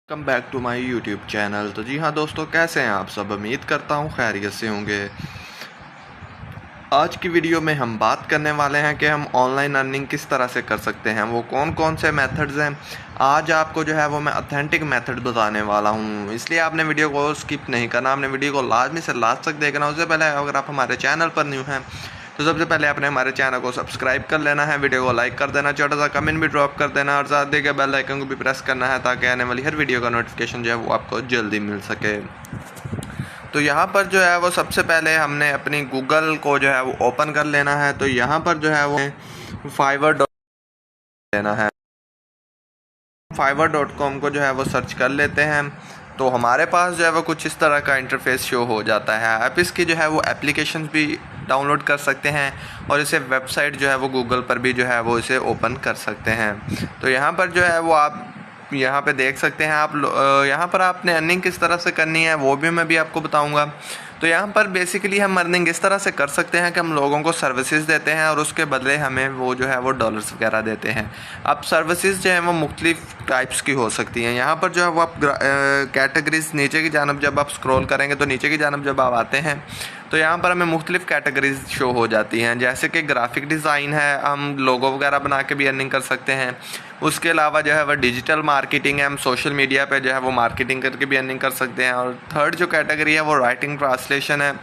Welcome back to my YouTube channel. तो जी हाँ दोस्तों, कैसे हैं आप सब? उम्मीद करता हूँ खैरियत से होंगे। आज की वीडियो में हम बात करने वाले हैं कि हम ऑनलाइन अर्निंग किस तरह से कर सकते हैं, वो कौन कौन से मेथड्स हैं। आज आपको जो है वो मैं ऑथेंटिक मेथड बताने वाला हूँ, इसलिए आपने वीडियो को स्किप नहीं करना, आपने वीडियो को लाजमी से लास्ट तक देखना। उससे पहले अगर आप हमारे चैनल पर न्यू हैं तो सबसे पहले आपने हमारे चैनल को सब्सक्राइब कर लेना है, वीडियो को लाइक कर देना, छोटा सा कमेंट भी ड्रॉप कर देना और साथ देके बेल आइकन को भी प्रेस करना है ताकि आने वाली हर वीडियो का नोटिफिकेशन जो है वो आपको जल्दी मिल सके। तो यहाँ पर जो है वो सबसे पहले हमने अपनी गूगल को जो है वो ओपन कर लेना है। तो यहाँ पर जो है वो फाइवर लेना है, fiverr.com को जो है वो सर्च कर लेते हैं। तो हमारे पास जो है वो कुछ इस तरह का इंटरफेस शो हो जाता है। आप इसकी जो है वो एप्लीकेशन भी डाउनलोड कर सकते हैं और इसे वेबसाइट जो है वो गूगल पर भी जो है वो इसे ओपन कर सकते हैं। तो यहाँ पर जो है वो आप यहाँ पे देख सकते हैं। आप यहाँ पर आपने अर्निंग किस तरह से करनी है वो भी मैं भी आपको बताऊँगा। तो यहाँ पर बेसिकली हम अर्निंग इस तरह से कर सकते हैं कि हम लोगों को सर्विसेज देते हैं और उसके बदले हमें वो जो है वो डॉलर्स वगैरह देते हैं। अब सर्विसेज जो है वो मुख्तलिफ टाइप्स की हो सकती हैं। यहाँ पर जो है वो आप कैटेगरीज नीचे की जानब जब आप स्क्रॉल करेंगे तो नीचे की जानब जब आप आते हैं तो यहाँ पर हमें मुख्तलिफ कैटेगरीज शो हो जाती हैं, जैसे कि ग्राफिक डिज़ाइन है, हम लोगो वगैरह बना के भी अर्निंग कर सकते हैं। उसके अलावा जो है वह डिजिटल मार्केटिंग है, हम सोशल मीडिया पे जो है वो मार्केटिंग करके भी अर्निंग कर सकते हैं। और थर्ड जो कैटेगरी है वो राइटिंग ट्रांसलेशन है,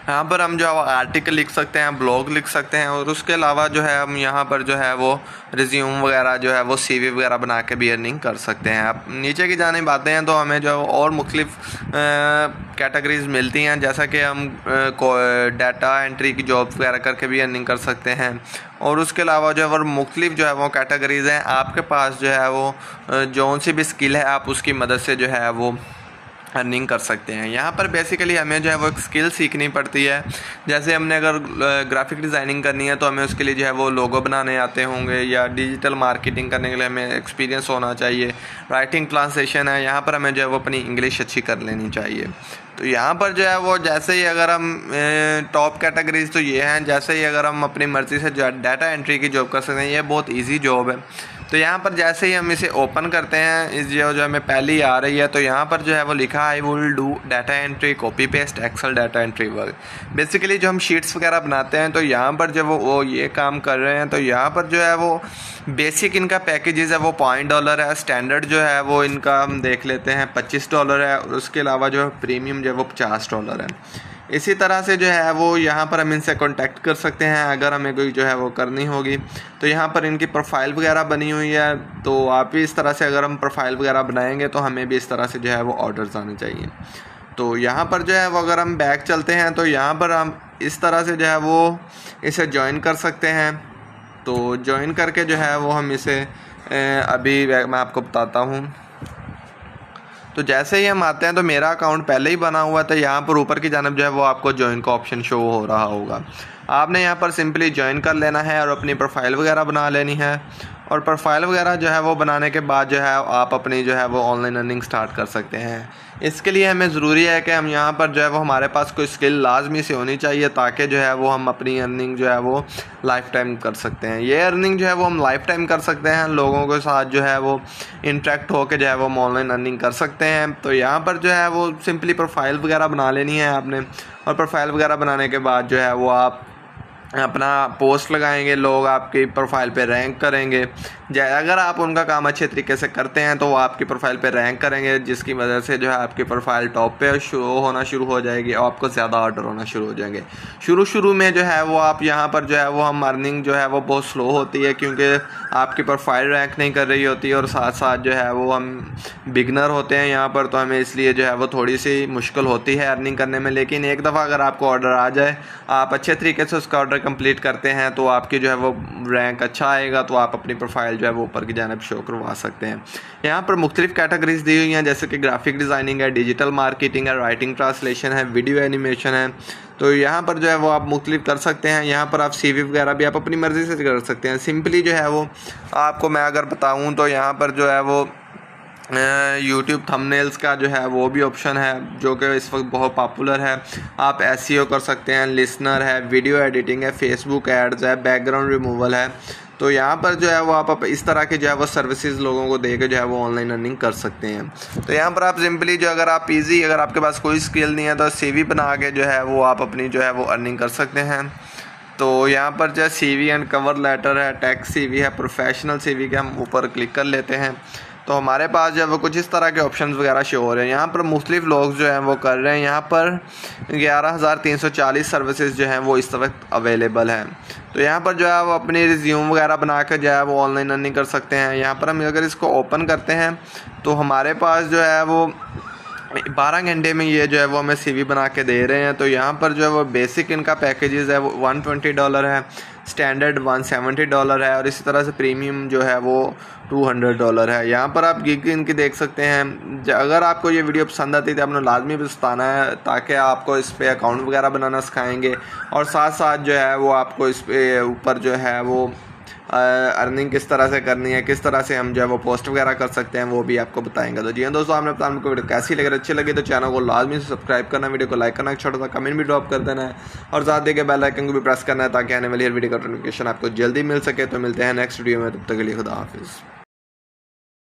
यहाँ पर हम जो है वो आर्टिकल लिख सकते हैं, ब्लॉग लिख सकते हैं। और उसके अलावा जो है हम यहाँ पर जो है वो रिज्यूम वगैरह जो है वो सीवी वगैरह बना के भी अर्निंग कर सकते हैं। अब नीचे की जानिब आते हैं तो हमें जो और मुख्तलिफ कैटेगरीज मिलती हैं, जैसा कि हम डाटा एंट्री की जॉब वगैरह करके भी अर्निंग कर सकते हैं। और उसके अलावा जो है वो मुख्तलिफ जो है वो कैटेगरीज़ हैं। आपके पास जो है वो जो सी भी स्किल है आप उसकी मदद से जो है वो अर्निंग कर सकते हैं। यहाँ पर बेसिकली हमें जो है वो एक स्किल सीखनी पड़ती है। जैसे हमने अगर ग्राफिक डिज़ाइनिंग करनी है तो हमें उसके लिए जो है वो लोगो बनाने आते होंगे, या डिजिटल मार्केटिंग करने के लिए हमें एक्सपीरियंस होना चाहिए। राइटिंग ट्रांसलेशन है, यहाँ पर हमें जो है वो अपनी इंग्लिश अच्छी कर लेनी चाहिए। तो यहाँ पर जो है वो जैसे ही अगर हम टॉप कैटेगरीज तो ये हैं, जैसे ही अगर हम अपनी मर्ज़ी से डाटा एंट्री की जॉब कर सकते हैं, ये बहुत ईजी जॉब है। तो यहाँ पर जैसे ही हम इसे ओपन करते हैं, इस जो हमें पहली आ रही है, तो यहाँ पर जो है वो लिखा I will do data entry copy paste Excel data entry work. Basically जो हम शीट्स वगैरह बनाते हैं तो यहाँ पर जब वो ये काम कर रहे हैं तो यहाँ पर जो है वो बेसिक इनका पैकेजेस है वो $5 है। स्टैंडर्ड जो है वो इनका हम देख लेते हैं $25 है। और उसके अलावा जो है प्रीमियम जो है वो $50 है। इसी तरह से जो है वो यहाँ पर हम इनसे कांटेक्ट कर सकते हैं अगर हमें कोई जो है वो करनी होगी। तो यहाँ पर इनकी प्रोफाइल वगैरह बनी हुई है, तो आप भी इस तरह से अगर हम प्रोफाइल वगैरह बनाएंगे तो हमें भी इस तरह से जो है वो ऑर्डर्स आने चाहिए। तो यहाँ पर जो है वो अगर हम बैक चलते हैं तो यहाँ पर हम इस तरह से जो है वो इसे ज्वाइन कर सकते हैं। तो ज्वाइन करके जो है वो हम इसे अभी मैं आपको बताता हूँ। तो जैसे ही हम आते हैं तो मेरा अकाउंट पहले ही बना हुआ था, यहाँ पर ऊपर की जानब जो है वो आपको ज्वाइन का ऑप्शन शो हो रहा होगा। आपने यहाँ पर सिंपली ज्वाइन कर लेना है और अपनी प्रोफाइल वगैरह बना लेनी है। और प्रोफाइल वगैरह जो है वो बनाने के बाद जो है आप अपनी जो है वो ऑनलाइन अर्निंग स्टार्ट कर सकते हैं। इसके लिए हमें ज़रूरी है कि हम यहाँ पर जो है वो हमारे पास कोई स्किल लाजमी से होनी चाहिए, ताकि जो है वो हम अपनी अर्निंग जो है वो लाइफ टाइम कर सकते हैं। ये अर्निंग जो है वो हम लाइफ टाइम कर सकते हैं, लोगों के साथ जो है वो इंटरेक्ट होकर जो है वो हम ऑनलाइन अर्निंग कर सकते हैं। तो यहाँ पर जो है वो सिंपली प्रोफाइल वगैरह बना लेनी है आपने, और प्रोफाइल वगैरह बनाने के बाद जो है वो आप अपना पोस्ट लगाएंगे, लोग आपकी प्रोफाइल पे रैंक करेंगे। अगर आप उनका काम अच्छे तरीके से करते हैं तो वो आपकी प्रोफाइल पे रैंक करेंगे, जिसकी वजह से जो है आपकी प्रोफाइल टॉप पे होना शुरू हो जाएगी और आपको ज़्यादा ऑर्डर होना शुरू हो जाएंगे। शुरू में जो है वो आप यहाँ पर जो है वो हम अर्निंग जो है वो बहुत स्लो होती है, क्योंकि आपकी प्रोफाइल रैंक नहीं कर रही होती और साथ साथ जो है वो हम बिगनर होते हैं यहाँ पर, तो हमें इसलिए जो है वो थोड़ी सी मुश्किल होती है अर्निंग करने में। लेकिन एक दफ़ा अगर आपको ऑर्डर आ जाए, आप अच्छे तरीके से उसका ऑर्डर कंप्लीट करते हैं तो आपकी जो है वो रैंक अच्छा आएगा, तो आप अपनी प्रोफाइल जो है वो ऊपर की जानिब शो करवा सकते हैं। यहाँ पर मुख्तलिफ कैटेगरीज दी हुई हैं, जैसे कि ग्राफिक डिज़ाइनिंग है, डिजिटल मार्केटिंग है, राइटिंग ट्रांसलेशन है, वीडियो एनिमेशन है। तो यहाँ पर जो है वो आप मुख्तलिफ कर सकते हैं। यहाँ पर आप सीवी वगैरह भी आप अपनी मर्ज़ी से कर सकते हैं। सिंपली जो है वो आपको मैं अगर बताऊँ तो यहाँ पर जो है वो यूट्यूब थंबनेल्स का जो है वो भी ऑप्शन है, जो कि इस वक्त बहुत पॉपुलर है। आप एसईओ कर सकते हैं, लिसनर है, वीडियो एडिटिंग है, फेसबुक एड्स है, बैकग्राउंड रिमूवल है। तो यहाँ पर जो है वो आप इस तरह के जो है वो सर्विसेज लोगों को दे के जो है वो ऑनलाइन अर्निंग कर सकते हैं। तो यहाँ पर आप सिंपली जो अगर आपके पास कोई स्किल नहीं है तो CV बना के जो है वो आप अपनी जो है वो अर्निंग कर सकते हैं। तो यहाँ पर जो है CV एंड कवर लेटर है, टैक्स CV है, प्रोफेशनल CV के हम ऊपर क्लिक कर लेते हैं तो हमारे पास जो है वो कुछ इस तरह के ऑप्शंस वगैरह शो हो रहे हैं। यहाँ पर मुख्तलिफ लोग जो हैं वो कर रहे हैं। यहाँ पर 11,340 सर्विसेज जो हैं वो इस वक्त अवेलेबल हैं। तो यहाँ पर जो है वो अपनी रिज्यूम वगैरह बना कर जो है वो ऑनलाइन अर्निंग कर सकते हैं। यहाँ पर हम अगर इसको ओपन करते हैं तो हमारे पास जो है वो 12 घंटे में ये जो है वो हमें CV बना के दे रहे हैं। तो यहाँ पर जो है वो बेसिक इनका पैकेजेस है वो $120 है, स्टैंडर्ड $170 है और इसी तरह से प्रीमियम जो है वो $200 है। यहाँ पर आप गिग इनकी देख सकते हैं। अगर आपको ये वीडियो पसंद आती है तो आपने लाजमी बताना है ताकि आपको इस पर अकाउंट वगैरह बनाना सिखाएंगे और साथ साथ जो है वो आपको इस पे ऊपर जो है वो अर्निंग किस तरह से करनी है, किस तरह से हम जो है वो पोस्ट वगैरह कर सकते हैं वो भी आपको बताएंगे। तो जी हाँ दोस्तों, आपने बताया आपको वीडियो कैसी लगी, अच्छी लगी तो चैनल को लाजमी से सब्सक्राइब करना, वीडियो को लाइक करना, एक छोटा सा कमेंट भी ड्रॉप कर देना है और साथ देके बेल आइकन को भी प्रेस करना है ताकि आने वाली हर वीडियो का नोटिफिकेशन आपको जल्दी मिल सके। तो मिलते हैं नेक्स्ट वीडियो में, तब तक के लिए खुदा हाफिज़।